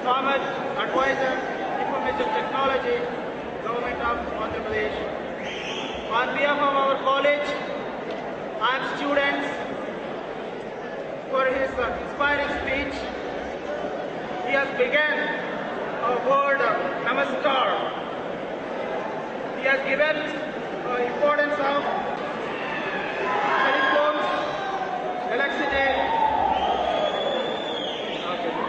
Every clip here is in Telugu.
Thomas, Advisor, Information Technology, Government of Andhra Pradesh. On behalf of our college and students, for his inspiring speech, he has begun a word Namaskar. He has given importance of telephones, electricity.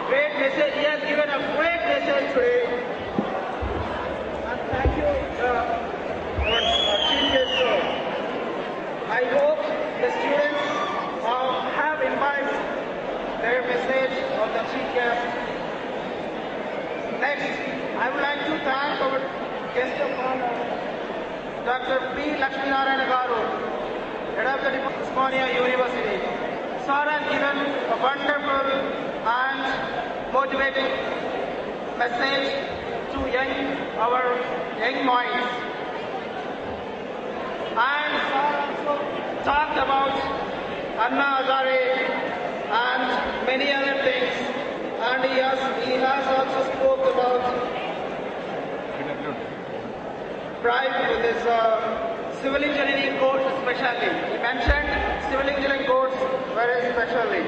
Great message. He has given a great message today. And thank you, Chief Guest. I hope the students have imbibed their message of the Chief Guest. Next, I would like to thank our guest of honor, Dr. P. Lakshminarayan Garu, head of the Department of Osmania University. Sir has given a wonderful and motivating message to our young minds. And Sir also talked about Anna Hazare and many other things. And he has also spoke about Pride with his civil engineering course especially. He mentioned civil engineering course very specially.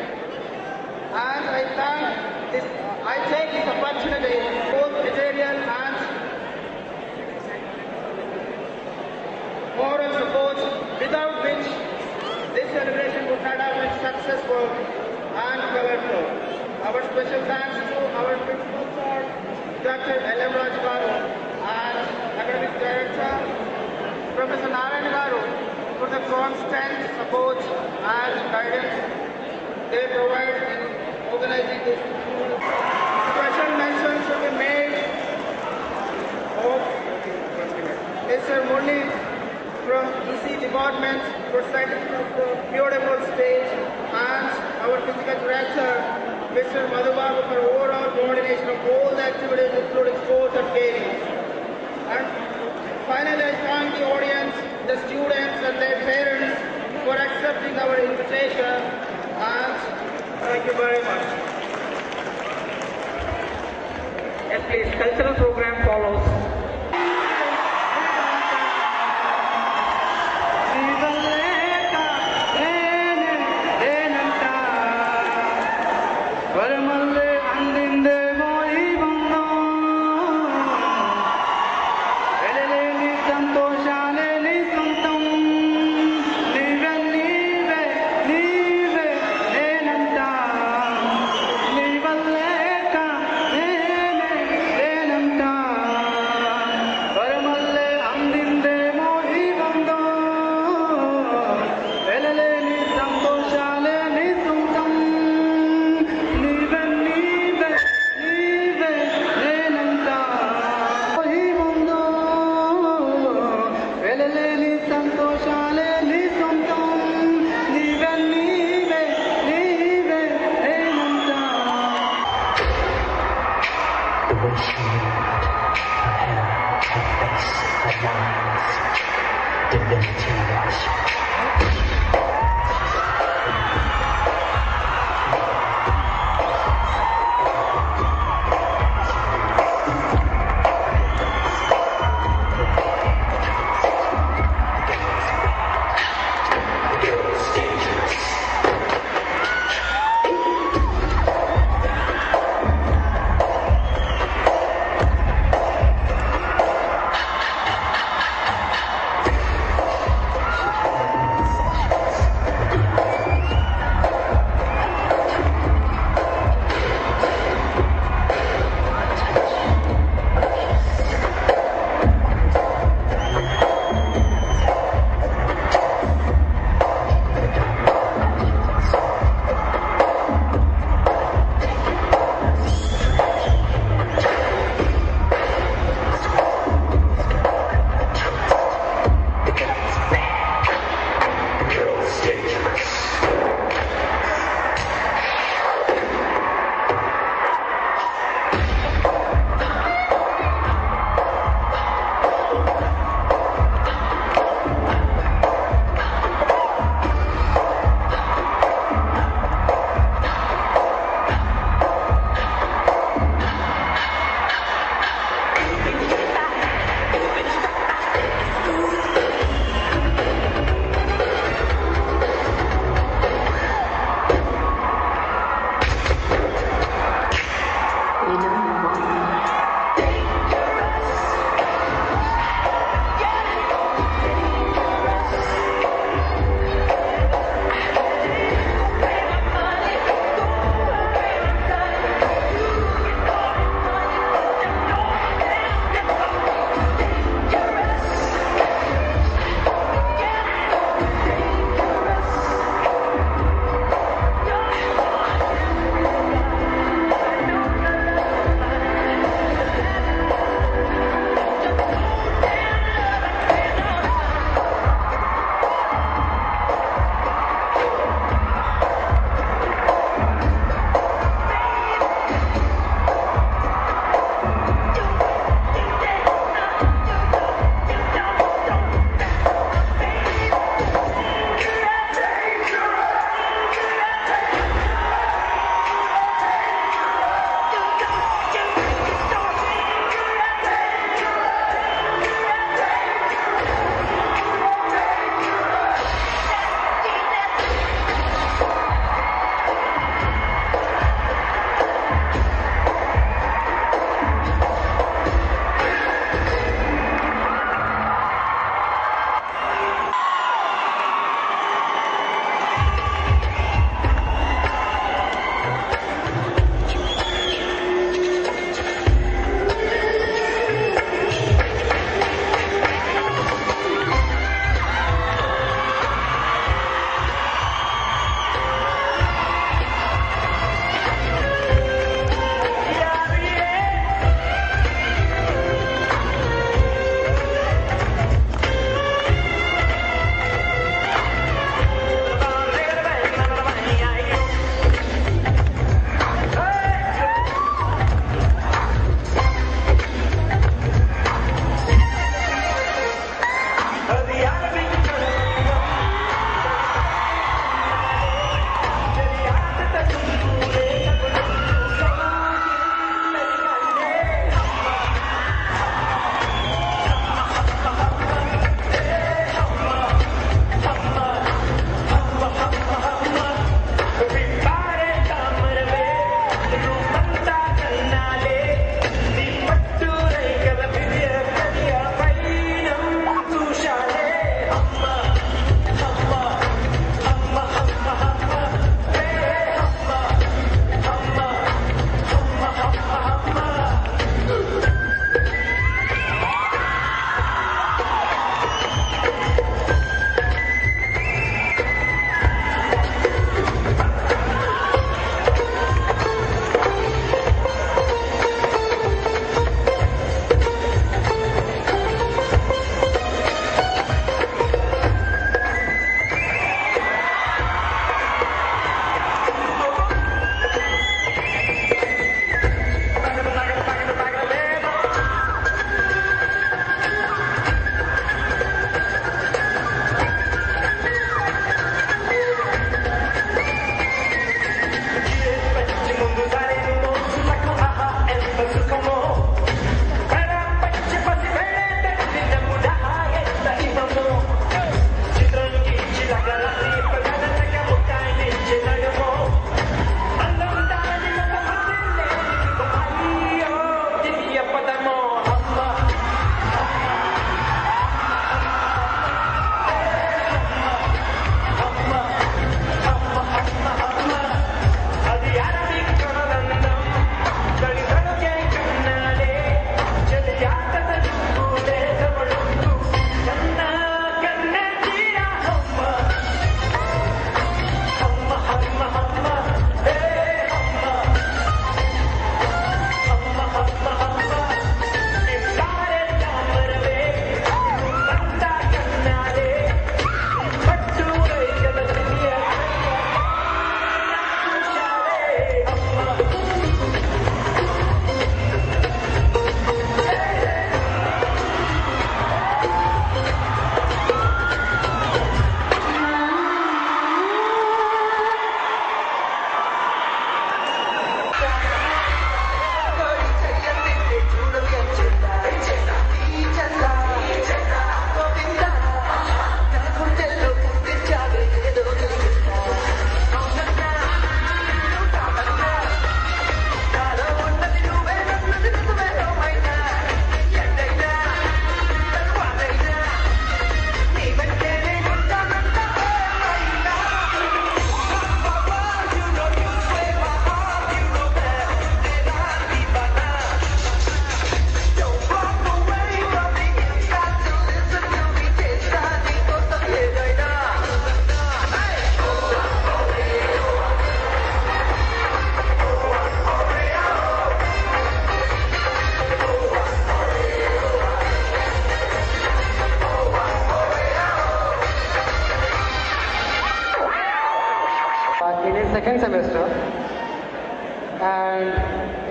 And I take this opportunity, both material and moral support, without which this celebration would not have been successful and colorful. Our special thanks to our principal sir, Dr. L.M. Raj Garu, and Academic Director, Professor Narayan Garu, for the constant support and guidance they provide in organizing this. Special mention should be made of Mr. Murli from EC Department for setting up the beautiful stage, and our Physical Director, Mr. Madhubabu, for overall coordination of all the activities including sports and gaming. And finally, I thank the audience, the students and their parents for accepting our invitation, and thank you very much. Yes, please, cultural program follows.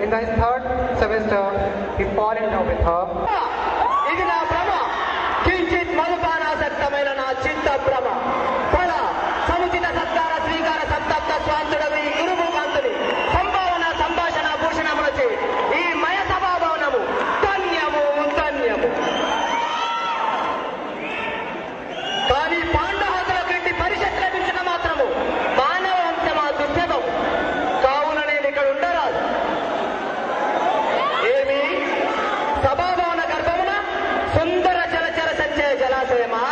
in his third semester, he fall in love with her. ఇది నా భ్రమ, కించిత్ మధుపానాసక్తమైన నా చిత్త భ్రమ. ఫల సముచిత సత్కార శ్రీకార సంతప్త స్వాంతుడవి గురుభూకాంతుని సంభావన సంభాషణ భూషణములచే ఈ మయ సభాభవనము ధన్యము ధన్యము. కానీ పాండవకులకు ఇంటి పరిషత్ లభించిన మాత్రము మానవ వంశమా దుర్భగం కావున నేను ఇక్కడ ఉండరాదు. ఏమి సభాభవన గర్భమున సుందర జలచర సంచయ జలాశయమా?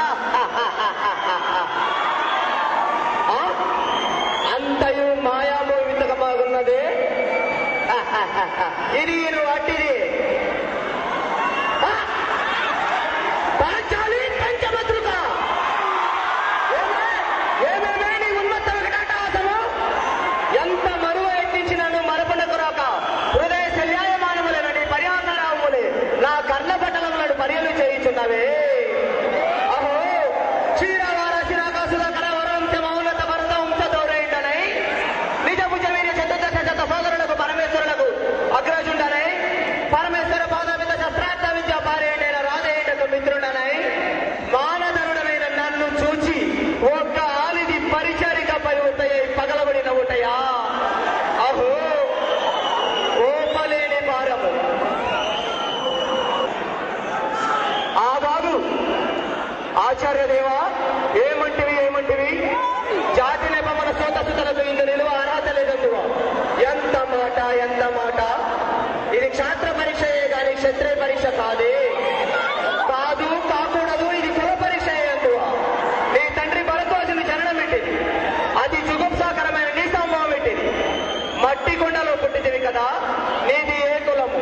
అంతయు మాయామోహితకమాగున్నదే. ఇది అట్టిది పాంచాలి పంచమద్రుక ఏమేమే నీ ఉన్మత్త వికటాటహాసము. ఎంత మరువ ఎట్టించినను మరపడకు రాక హృదయ శల్యాయమానములనని పరిహాకారములే నా కర్ణ పట్టణములను పర్యలు చేయించున్నవే. అహో క్షీరవార శిరాకాసుల కరవరంశ మౌనత భరత వంశ దౌరైండనై నిజ భుజవీర్య చతుర్దశ శత సోదరులకు పరమేశ్వరులకు అగ్రజుండనై పరమేశ్వర పాదమిత శస్త్రార్థ విద్య పారేయడైన రాజేయుడకు మిత్రుడనై మానధనుడమైన నన్ను చూచి ఒక్క ఆలిది పరిచారిక పరివర్తయ్యి పగలబడిన ఉంటాయా. అహో ఓపలేని భారము. ఆ బాబు ఆచార్యదేవా ఏమంటివి ఏమంటివి? జాతి నెపమన సోతసుతలకు ఇందు నిలువ అర్హత లేదందువా? ఎంత మాట ఎంత మాట. ఇది క్షాత్ర పరీక్షయే గాని క్షత్రియ పరీక్ష కాదే. కాదు కాకూడదు, ఇది కుల పరీక్షయే అందువా? నీ తండ్రి భరద్వాజుని జననం పెట్టింది, అది జుగుప్సాకరమైన నీ సంభవం పెట్టింది. మట్టి కుండలో పుట్టింది కదా, నీది ఏ కులము?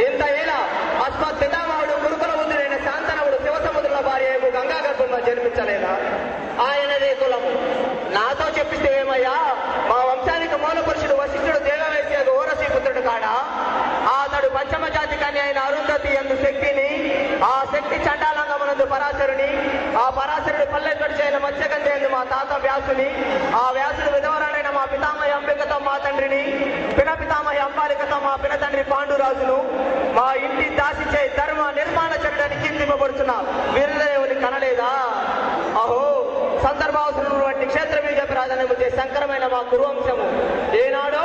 ఇంత ఏలా అస్మత్ పితామహుడు గురుకుల బుద్ధుడైన శాంతనవుడు శివసముద్రుల భార్యకు గంగా గర్భంలో జన్మించలేదా? ఆయనదే కులము. నాతో చెప్పిస్తే ఏమయ్యా, మా వంశానికి మూల పురుషుడు వశిష్ఠుడు దేవవేశ్యకు ఓరసీ పుత్రుడు కాడా? అతడు పంచమ జాతి కన్య అయిన అరుంధతి ఎందు శక్తిని, ఆ శక్తి చండాలంగమునందు పరాశరుని, ఆ పరాశరుడు పల్లెక్కడి చేయన మత్స్యగంధ ఎందు మా తాత వ్యాసుని, ఆ వ్యాసుడు విధవరాడైన మా పితామహి అంబికతో మా తండ్రిని, పిన పితామహి అంబాలికతో మా పిన తండ్రి పాండురాజును, మా ఇంటి దాసిచే ధర్మ నిర్మాణ చర్యని కిందింపబడుచున్న వీరదేవుని కనలేదా? అహో సందర్భావసరం వంటి క్షేత్ర బీజ ప్రాధాన్యము చే సంకరమైన మా కురువంశము ఏనాడో